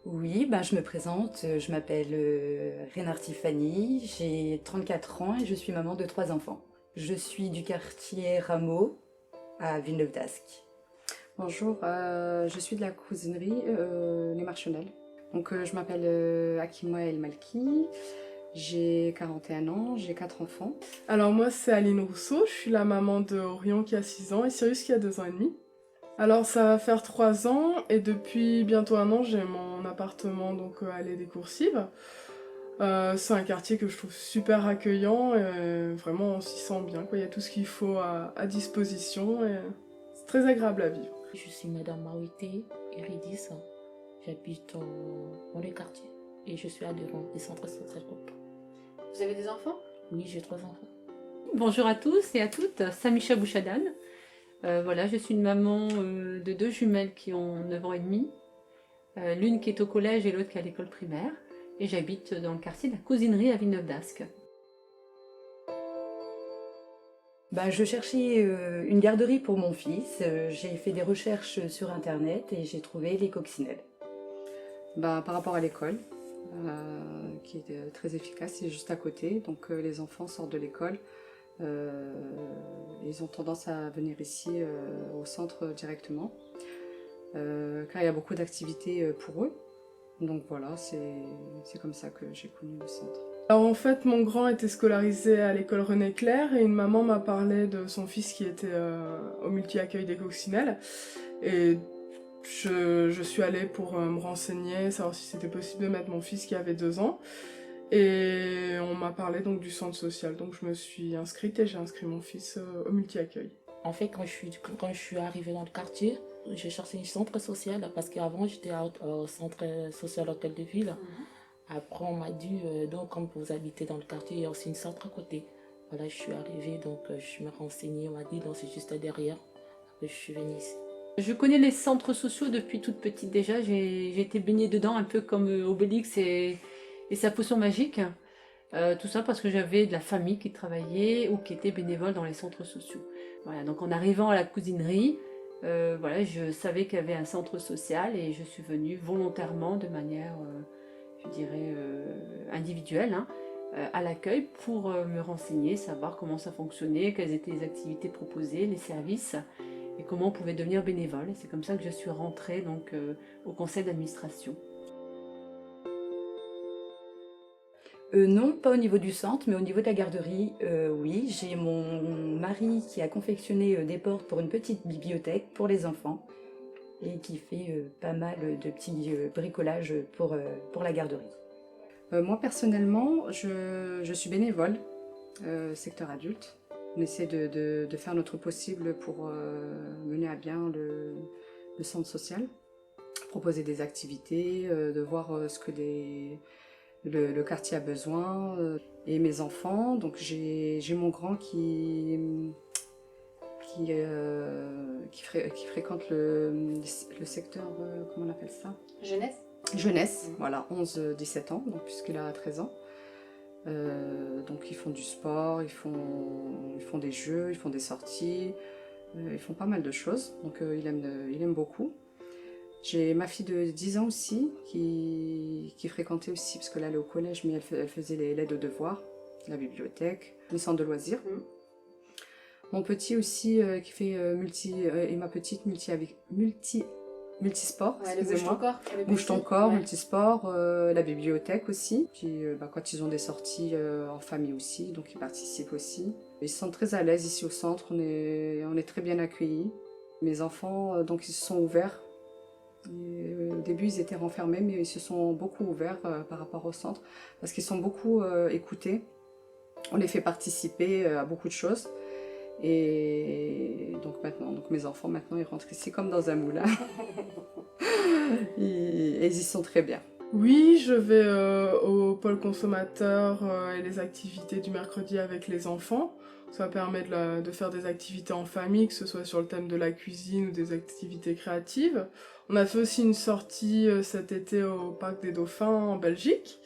Oui, je me présente, je m'appelle Rénard Tiffany, j'ai 34 ans et je suis maman de 3 enfants. Je suis du quartier Rameau à Villeneuve-d'Ascq. Bonjour, je suis de la cousinerie Les Marchenelles. Je m'appelle Akima El Malki, j'ai 41 ans, j'ai 4 enfants. Alors moi c'est Aline Rousseau, je suis la maman de Orion qui a 6 ans et Cyrus qui a 2 ans et demi. Alors ça va faire 3 ans et depuis bientôt un an j'ai mon appartement allée des Coursives. C'est un quartier que je trouve super accueillant et vraiment on s'y sent bien, quoi. Il y a tout ce qu'il faut à disposition et c'est très agréable à vivre. Je suis Madame Mawité Iridis, j'habite dans le quartier et je suis adhérente des centres social. Vous avez des enfants? Oui, j'ai 3 enfants. Bonjour à tous et à toutes, Samisha Bouchadan. Voilà, je suis une maman de 2 jumelles qui ont 9 ans et demi, l'une qui est au collège et l'autre qui est à l'école primaire, et j'habite dans le quartier de la Cousinerie à Villeneuve-d'Ascq. Je cherchais une garderie pour mon fils, j'ai fait des recherches sur internet et j'ai trouvé les coccinelles. Par rapport à l'école, qui est très efficace, c'est juste à côté. Les enfants sortent de l'école, ils ont tendance à venir ici au centre directement, car il y a beaucoup d'activités pour eux. Donc voilà, c'est comme ça que j'ai connu le centre. Alors en fait mon grand était scolarisé à l'école René Clair et une maman m'a parlé de son fils qui était au multi-accueil des Coccinelles et je suis allée pour me renseigner, savoir si c'était possible de mettre mon fils qui avait 2 ans. Et on m'a parlé donc du centre social, donc je me suis inscrite et j'ai inscrit mon fils au multi-accueil. En fait, quand je suis arrivée dans le quartier, j'ai cherché un centre social parce qu'avant j'étais au centre social hôtel de ville. Après, on m'a dit, donc comme vous habitez dans le quartier, il y a aussi une centre à côté. Voilà, je suis arrivée, je me renseignée, on m'a dit, donc c'est juste derrière. Après, je suis venue ici. Je connais les centres sociaux depuis toute petite déjà, j'ai été baignée dedans un peu comme Obélix et sa potion magique. Tout ça parce que j'avais de la famille qui travaillait ou qui était bénévole dans les centres sociaux. Voilà, donc en arrivant à la cousinerie, voilà, je savais qu'il y avait un centre social et je suis venue volontairement de manière, je dirais, individuelle, hein, à l'accueil pour me renseigner, savoir comment ça fonctionnait, quelles étaient les activités proposées, les services et comment on pouvait devenir bénévole. Et c'est comme ça que je suis rentrée donc, au conseil d'administration. Non, pas au niveau du centre, mais au niveau de la garderie, oui. J'ai mon mari qui a confectionné des portes pour une petite bibliothèque pour les enfants et qui fait pas mal de petits bricolages pour la garderie. Moi personnellement, je suis bénévole, secteur adulte. On essaie de faire notre possible pour mener à bien le centre social, proposer des activités, de voir ce que le quartier a besoin. Et mes enfants, donc j'ai mon grand qui fréquente le secteur, comment on appelle ça? Jeunesse. Jeunesse, voilà, 11-17 ans, donc puisqu'il a 13 ans. Donc ils font du sport, ils font des jeux, ils font des sorties, ils font pas mal de choses, donc il aime beaucoup. J'ai ma fille de 10 ans aussi qui fréquentait aussi, parce que là elle est au collège, mais elle faisait l'aide aux devoirs, la bibliothèque, le centre de loisirs. Mon petit aussi qui fait et ma petite multisport, Ouais, excusez-moi. le Bouge ton corps, multisport, la bibliothèque aussi. Puis quand ils ont des sorties en famille aussi, donc ils participent aussi. Ils se sentent très à l'aise ici au centre, on est très bien accueillis. Mes enfants, donc ils se sont ouverts. Au début ils étaient renfermés, mais ils se sont beaucoup ouverts par rapport au centre, parce qu'ils sont beaucoup écoutés. On les fait participer à beaucoup de choses. Et donc mes enfants maintenant ils rentrent ici comme dans un moulin. Et ils y sont très bien. Oui, je vais au pôle consommateur et les activités du mercredi avec les enfants. Ça permet de faire des activités en famille, que ce soit sur le thème de la cuisine ou des activités créatives. On a fait aussi une sortie cet été au Parc des Dauphins en Belgique.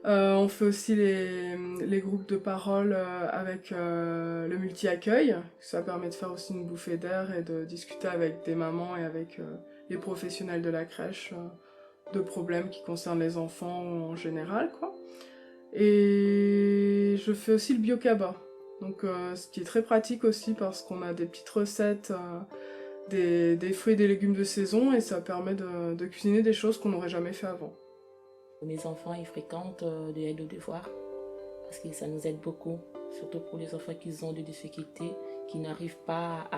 On fait aussi les groupes de parole avec le multi-accueil. Ça permet de faire aussi une bouffée d'air et de discuter avec des mamans et avec les professionnels de la crèche. de problèmes qui concernent les enfants en général, quoi. Et je fais aussi le biocaba. Donc, ce qui est très pratique aussi parce qu'on a des petites recettes, des fruits et des légumes de saison et ça permet de cuisiner des choses qu'on n'aurait jamais fait avant. Mes enfants, ils fréquentent de l'aide aux devoirs parce que ça nous aide beaucoup, surtout pour les enfants qui ont des difficultés, qui n'arrivent pas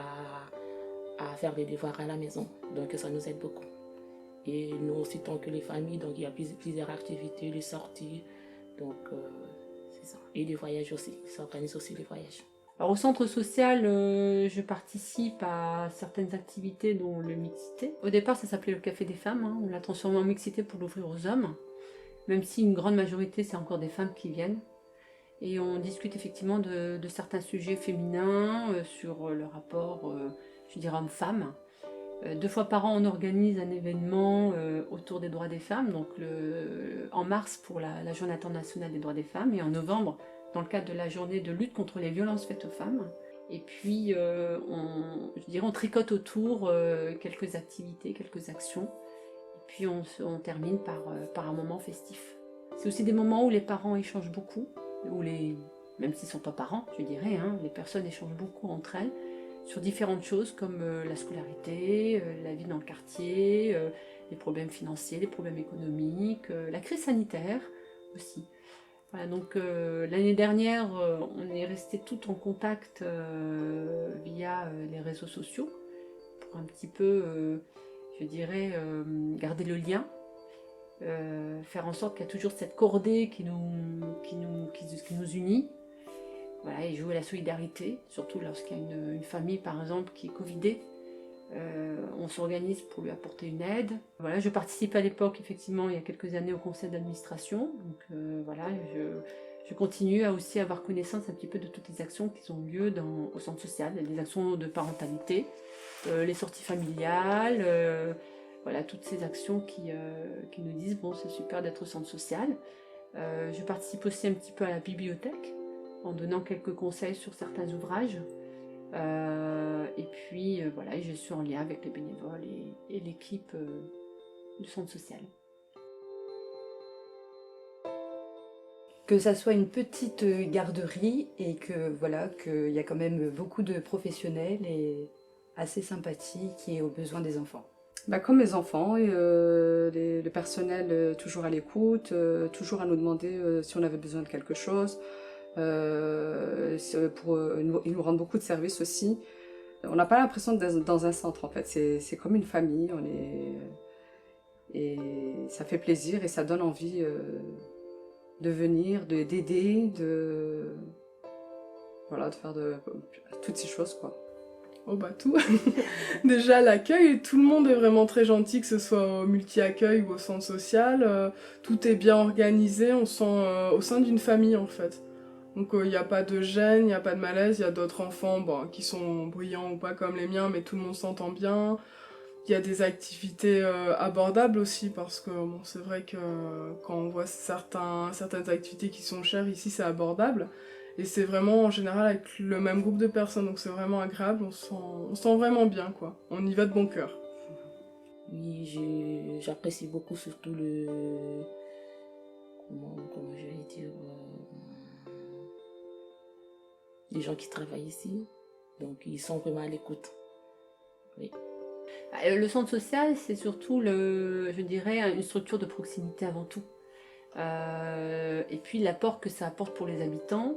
à faire les devoirs à la maison. Donc ça nous aide beaucoup. Et nous aussi, tant que les familles, donc il y a plusieurs activités, les sorties, donc c'est ça. Et les voyages aussi, ils s'organisent aussi les voyages. Alors, au centre social, je participe à certaines activités dont le mixité. Au départ, ça s'appelait le Café des femmes, hein. On l'a transformé en mixité pour l'ouvrir aux hommes, même si une grande majorité, c'est encore des femmes qui viennent. Et on discute effectivement de certains sujets féminins, sur le rapport, je dirais, homme-femme. 2 fois par an, on organise un événement autour des droits des femmes, donc en mars pour la Journée internationale des droits des femmes, et en novembre, dans le cadre de la journée de lutte contre les violences faites aux femmes. Et puis, on tricote autour quelques activités, quelques actions, et puis on termine par un moment festif. C'est aussi des moments où les parents échangent beaucoup, même s'ils ne sont pas parents, je dirais, hein, les personnes échangent beaucoup entre elles, sur différentes choses comme la scolarité, la vie dans le quartier, les problèmes financiers, les problèmes économiques, la crise sanitaire aussi. Voilà, donc l'année dernière, on est resté tout en contact via les réseaux sociaux pour un petit peu, je dirais, garder le lien, faire en sorte qu'il y a toujours cette cordée qui nous unit. Voilà, et jouer la solidarité, surtout lorsqu'il y a une famille par exemple qui est covidée, on s'organise pour lui apporter une aide. Voilà, je participe à l'époque effectivement il y a quelques années au conseil d'administration, donc voilà, je continue à aussi avoir connaissance un petit peu de toutes les actions qui ont lieu au centre social, les actions de parentalité, les sorties familiales, voilà, toutes ces actions qui nous disent bon c'est super d'être au centre social. Je participe aussi un petit peu à la bibliothèque, en donnant quelques conseils sur certains ouvrages. Et puis voilà, je suis en lien avec les bénévoles et l'équipe du centre social. Que ça soit une petite garderie et que voilà, qu'il y a quand même beaucoup de professionnels et assez sympathiques et aux besoins des enfants. Bah, comme mes enfants, et, le personnel toujours à l'écoute, toujours à nous demander si on avait besoin de quelque chose. Ils nous rendent beaucoup de services aussi. On n'a pas l'impression d'être dans un centre en fait, c'est comme une famille, et ça fait plaisir et ça donne envie de venir, d'aider, voilà, de faire toutes ces choses quoi. Oh bah tout. Déjà l'accueil, tout le monde est vraiment très gentil, que ce soit au multi-accueil ou au centre social. Tout est bien organisé, on se sent au sein d'une famille en fait. Donc il n'y a pas de gêne, il n'y a pas de malaise, il y a d'autres enfants qui sont bruyants ou pas comme les miens, mais tout le monde s'entend bien. Il y a des activités abordables aussi, parce que bon, c'est vrai que quand on voit certaines activités qui sont chères, ici c'est abordable. Et c'est vraiment en général avec le même groupe de personnes, donc c'est vraiment agréable, on se sent vraiment bien, quoi. On y va de bon cœur. Oui, j'apprécie beaucoup surtout comment je vais dire, les gens qui travaillent ici, donc ils sont vraiment à l'écoute. Oui. Le centre social, c'est surtout, je dirais, une structure de proximité avant tout. Et puis l'apport que ça apporte pour les habitants,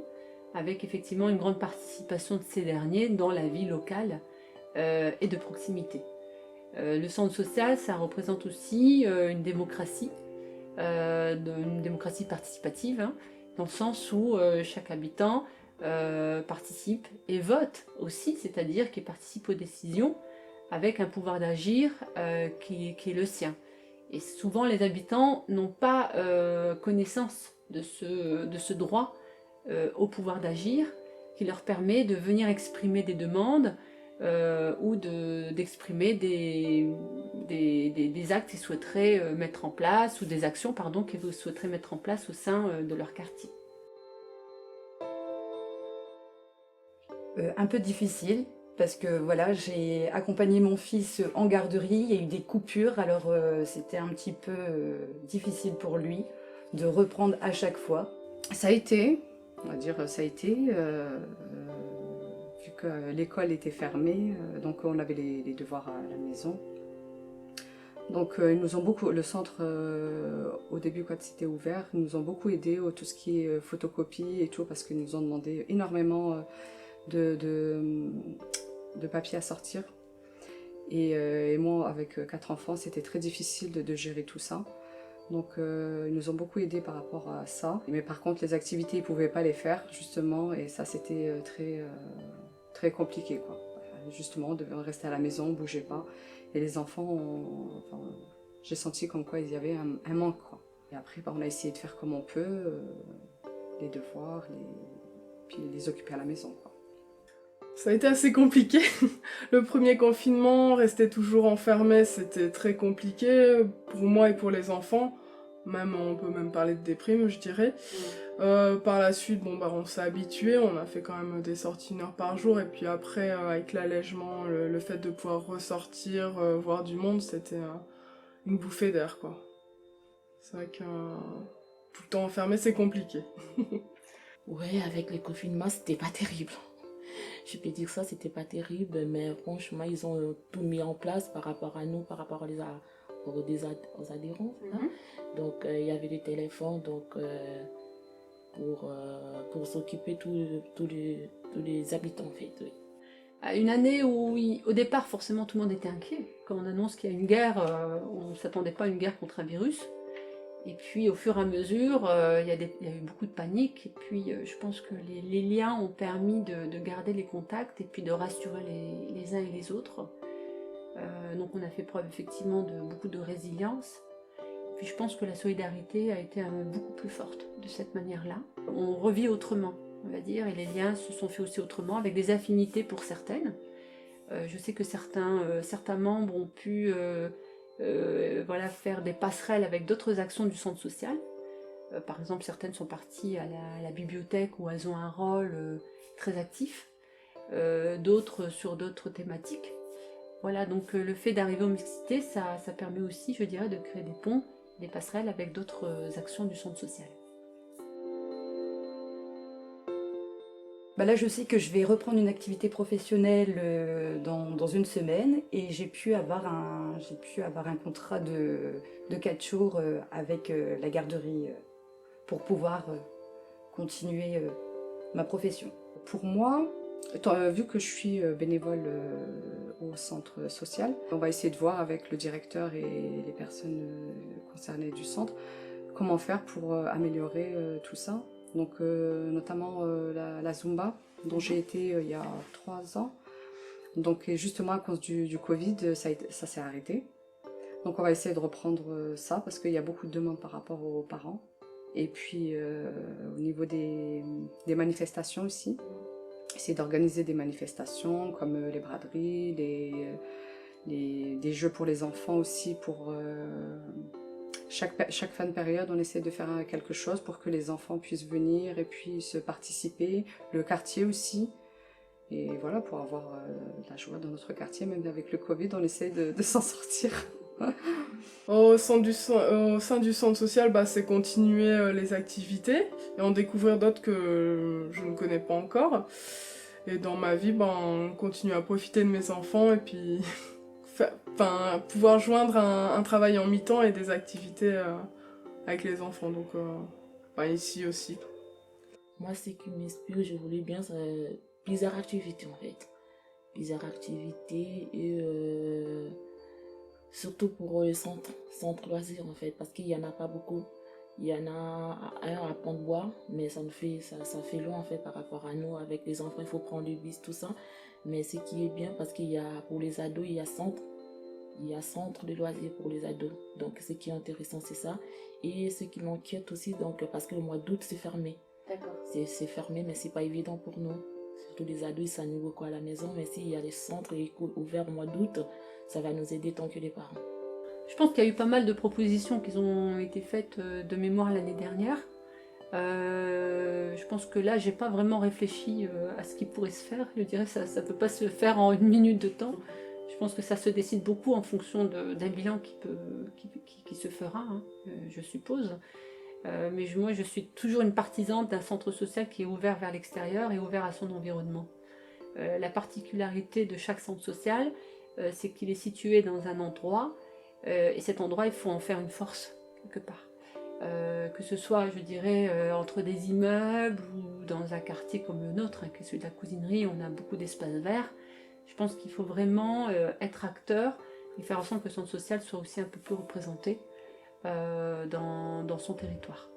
avec effectivement une grande participation de ces derniers dans la vie locale et de proximité. Le centre social, ça représente aussi une démocratie participative, hein, dans le sens où chaque habitant participe et vote aussi, c'est-à-dire qu'il participe aux décisions avec un pouvoir d'agir qui est le sien. Et souvent, les habitants n'ont pas connaissance de ce droit au pouvoir d'agir qui leur permet de venir exprimer des demandes ou d'exprimer des actes qu'ils souhaiteraient mettre en place, ou des actions, pardon, qu'ils souhaiteraient mettre en place au sein de leur quartier. Un peu difficile parce que voilà, j'ai accompagné mon fils en garderie, il y a eu des coupures, alors c'était un petit peu difficile pour lui de reprendre à chaque fois. Ça a été, on va dire, ça a été, vu que l'école était fermée, donc on avait les devoirs à la maison. Donc ils nous ont beaucoup, le centre au début quand c'était ouvert, ils nous ont beaucoup aidé au tout ce qui est photocopie et tout, parce qu'ils nous ont demandé énormément de papiers à sortir. Et moi avec 4 enfants, c'était très difficile de gérer tout ça. Donc ils nous ont beaucoup aidés par rapport à ça. Mais par contre les activités, ils ne pouvaient pas les faire justement, et ça c'était très compliqué quoi. Justement, on devait rester à la maison, on ne bougeait pas. Et les enfants, enfin, j'ai senti comme quoi il y avait un manque quoi. Et après on a essayé de faire comme on peut, les devoirs, puis les occuper à la maison quoi. Ça a été assez compliqué. Le premier confinement, rester toujours enfermé, c'était très compliqué pour moi et pour les enfants. Même, on peut même parler de déprime, je dirais. Par la suite, bon, bah, on s'est habitué, on a fait quand même des sorties 1 heure par jour. Et puis après, avec l'allègement, le fait de pouvoir ressortir, voir du monde, c'était une bouffée d'air, quoi. C'est vrai que tout le temps enfermé, c'est compliqué. Ouais, avec le confinement, c'était pas terrible. Je peux dire ça, c'était pas terrible, mais franchement, ils ont tout mis en place par rapport à nous, par rapport aux adhérents. Donc, il y avait des téléphones donc, pour s'occuper tous les habitants, en fait. Oui. À une année où, au départ, forcément, tout le monde était inquiet. Quand on annonce qu'il y a une guerre, on ne s'attendait pas à une guerre contre un virus. Et puis, au fur et à mesure, il y a eu beaucoup de panique. Et puis, je pense que les liens ont permis de garder les contacts et puis de rassurer les uns et les autres. Donc, on a fait preuve effectivement de beaucoup de résilience. Puis, je pense que la solidarité a été beaucoup plus forte de cette manière-là. On revit autrement, on va dire, et les liens se sont faits aussi autrement, avec des affinités pour certaines. Je sais que certains membres ont pu voilà, faire des passerelles avec d'autres actions du centre social. Par exemple, certaines sont parties à la bibliothèque où elles ont un rôle très actif, d'autres sur d'autres thématiques. Voilà, donc le fait d'arriver aux mixités, ça permet aussi, je dirais, de créer des ponts, des passerelles avec d'autres actions du centre social. Bah là, je sais que je vais reprendre une activité professionnelle dans une semaine et j'ai pu avoir un contrat de 4 jours avec la garderie pour pouvoir continuer ma profession. Pour moi, vu que je suis bénévole au centre social, on va essayer de voir avec le directeur et les personnes concernées du centre comment faire pour améliorer tout ça. Donc notamment la Zumba, dont j'ai été il y a 3 ans. Donc et justement à cause du Covid, ça s'est arrêté. Donc on va essayer de reprendre ça parce qu'il y a beaucoup de demandes par rapport aux parents. Et puis au niveau des manifestations aussi, essayer d'organiser des manifestations comme les braderies, des jeux pour les enfants aussi pour... Chaque fin de période, on essaie de faire quelque chose pour que les enfants puissent venir et puissent participer. Le quartier aussi. Et voilà, pour avoir de la joie dans notre quartier, même avec le Covid, on essaie de s'en sortir. Au sein du centre social, bah, c'est continuer les activités et en découvrir d'autres que je ne connais pas encore. Et dans ma vie, bah, on continue à profiter de mes enfants et puis... pouvoir joindre un travail en mi-temps et des activités avec les enfants, donc ici aussi. Moi, ce qui m'inspire, je voulais bien, c'est plusieurs activités en fait. Plusieurs activités et surtout pour le centre loisirs en fait, parce qu'il n'y en a pas beaucoup. Il y en a un à Pont-de-Bois, mais ça fait loin en fait par rapport à nous. Avec les enfants, il faut prendre le bus, tout ça. Mais ce qui est bien, parce qu'il y a pour les ados, il y a centre de loisirs pour les ados. Donc ce qui est intéressant, c'est ça. Et ce qui m'inquiète aussi, donc, parce que le mois d'août, c'est fermé. D'accord. C'est fermé, mais c'est pas évident pour nous. Surtout les ados, ils s'ennuient beaucoup à la maison. Mais s'il y a des centres ouverts au mois d'août, ça va nous aider tant que les parents. Je pense qu'il y a eu pas mal de propositions qui ont été faites de mémoire l'année dernière. Je pense que là, j'ai pas vraiment réfléchi à ce qui pourrait se faire. Je dirais que ça ne peut pas se faire en une minute de temps. Je pense que ça se décide beaucoup en fonction d'un bilan qui se fera, hein, je suppose. Mais moi, je suis toujours une partisane d'un centre social qui est ouvert vers l'extérieur et ouvert à son environnement. La particularité de chaque centre social, c'est qu'il est situé dans un endroit, et cet endroit, il faut en faire une force, quelque part. Que ce soit, je dirais, entre des immeubles ou dans un quartier comme le nôtre, hein, qui est celui de la cousinerie, on a beaucoup d'espaces verts. Je pense qu'il faut vraiment être acteur et faire en sorte que le centre social soit aussi un peu plus représenté dans son territoire.